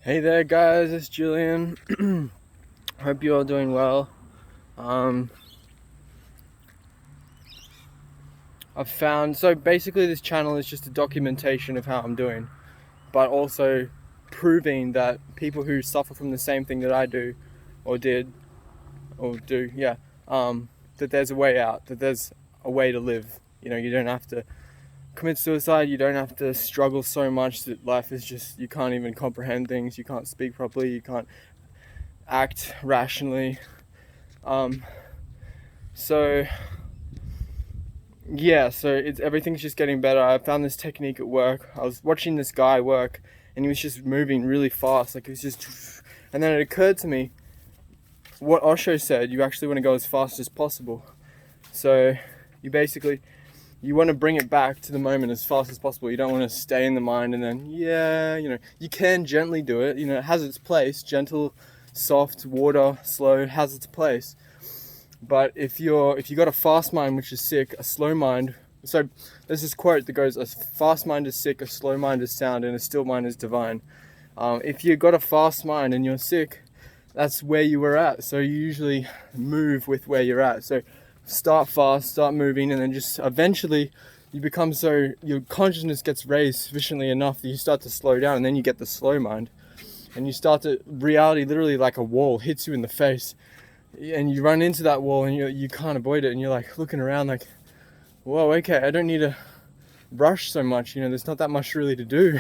Hey there guys, it's Julian. Hope you all doing well. I've found, so basically this channel is just a documentation of how I'm doing, but also proving that people who suffer from the same thing that I do, or did, or do, that there's a way out, that there's a way to live. You know, you don't have to commit suicide, you don't have to struggle so much that life is just, you can't even comprehend things, you can't speak properly, you can't act rationally. So everything's just getting better. I found this technique at work. I was watching this guy work and he was just moving really fast, like it was just, and then it occurred to me what Osho said, you actually want to go as fast as possible. So you want to bring it back to the moment as fast as possible. You don't want to stay in the mind and then, you can gently do it. It has its place. Gentle, soft, water, slow, has its place. But if you got a fast mind, which is sick, a slow mind. So there's this quote that goes, a fast mind is sick, a slow mind is sound, and a still mind is divine. If you got a fast mind and you're sick, that's where you were at. So you usually move with where you're at. So start fast, start moving, and then just eventually you become your consciousness gets raised sufficiently enough that you start to slow down, and then you get the slow mind. And you start to, reality literally like a wall hits you in the face. And you run into that wall and you can't avoid it, and you're like looking around like, whoa, okay, I don't need to rush so much, there's not that much really to do.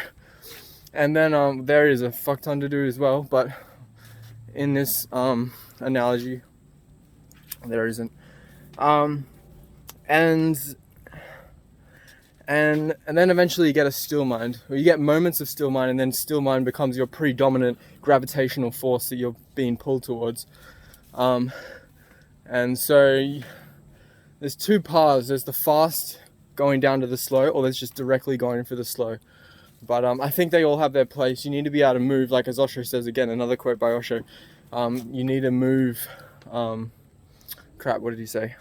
And then there is a fuck ton to do as well, but in this analogy there isn't. And then eventually you get a still mind, or you get moments of still mind, and then still mind becomes your predominant gravitational force that you're being pulled towards. And so there's two paths. There's the fast going down to the slow, or there's just directly going for the slow. But I think they all have their place. You need to be able to move, like as Osho says, again, another quote by Osho. You need to move. What did he say?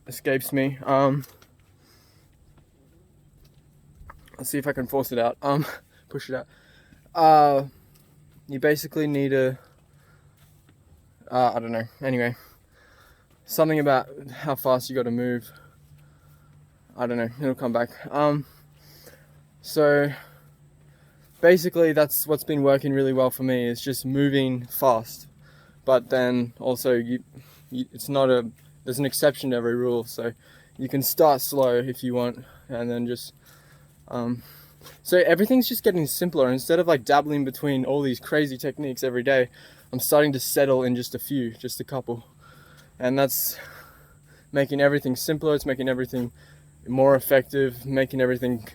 Escapes me. Let's see if I can force it out. Push it out. You basically need to, I don't know. Anyway, something about how fast you got to move. I don't know. It'll come back. So basically, that's what's been working really well for me. Is just moving fast, but then also it's not there's an exception to every rule. So you can start slow if you want, and then just so everything's just getting simpler. Instead of like dabbling between all these crazy techniques every day, I'm starting to settle in just a couple. And that's making everything simpler. It's making everything more effective, making everything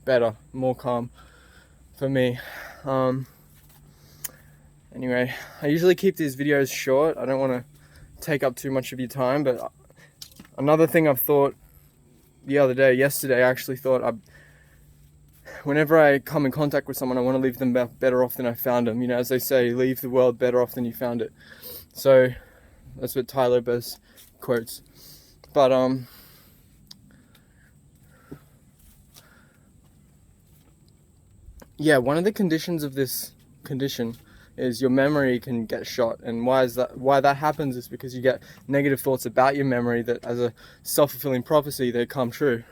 better, more calm for me. Anyway, I usually keep these videos short. I don't want to take up too much of your time, but another thing I've thought yesterday, I actually thought whenever I come in contact with someone, I want to leave them better off than I found them. As they say, leave the world better off than you found it. So that's what Tyler Bess quotes. But one of the conditions of this condition is your memory can get shot. And why that happens is because you get negative thoughts about your memory that, as a self-fulfilling prophecy, they come true.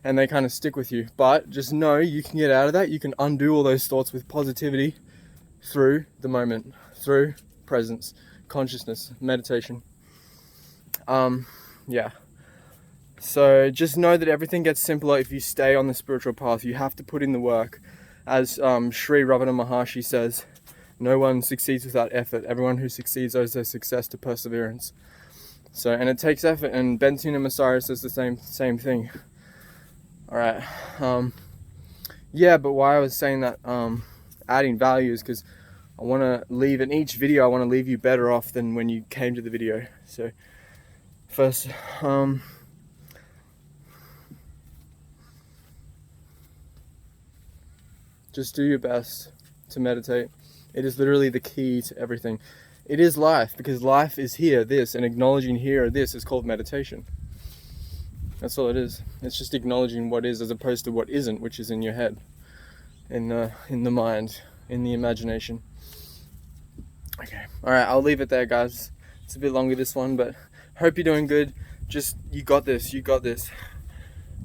And they kind of stick with you. But just know you can get out of that. You can undo all those thoughts with positivity through the moment, through presence, consciousnness, meditation. So just know that everything gets simpler if you stay on the spiritual path. You have to put in the work. As Sri Ravana Maharshi says, no one succeeds without effort. Everyone who succeeds owes their success to perseverance. So, and it takes effort. And Bentuna Messiah says the same thing. All right. But why I was saying that adding value is because I want to leave in each video. I want to leave you better off than when you came to the video. So first, just do your best to meditate. It is literally the key to everything. It is life, because life is here, this, and acknowledging here, this is called meditation. That's all it is. It's just acknowledging what is as opposed to what isn't, which is in your head, in the mind, in the imagination. Okay, all right, I'll leave it there, guys. It's a bit longer, this one, but hope you're doing good. Just, you got this.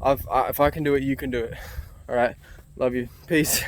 If I can do it, you can do it. All right, love you. Peace.